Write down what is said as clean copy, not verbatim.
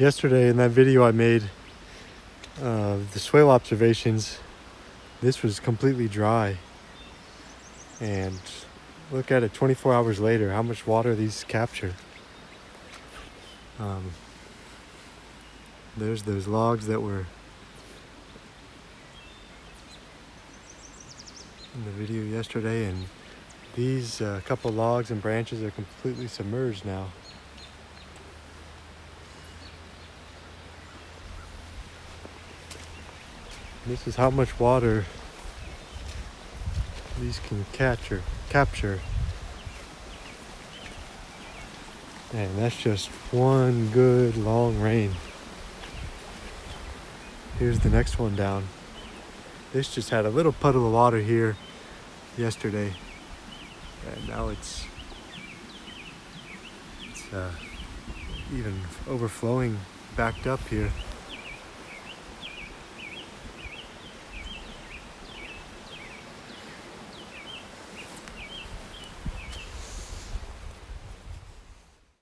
Yesterday in that video I made the swale observations, this was completely dry. And look at it 24 hours later, how much water these capture. There's those logs that were in the video yesterday, and these couple logs and branches are completely submerged now. This is how much water these can capture. And that's just one good long rain. Here's the next one down. This just had a little puddle of water here yesterday, and now it's even overflowing, backed up here.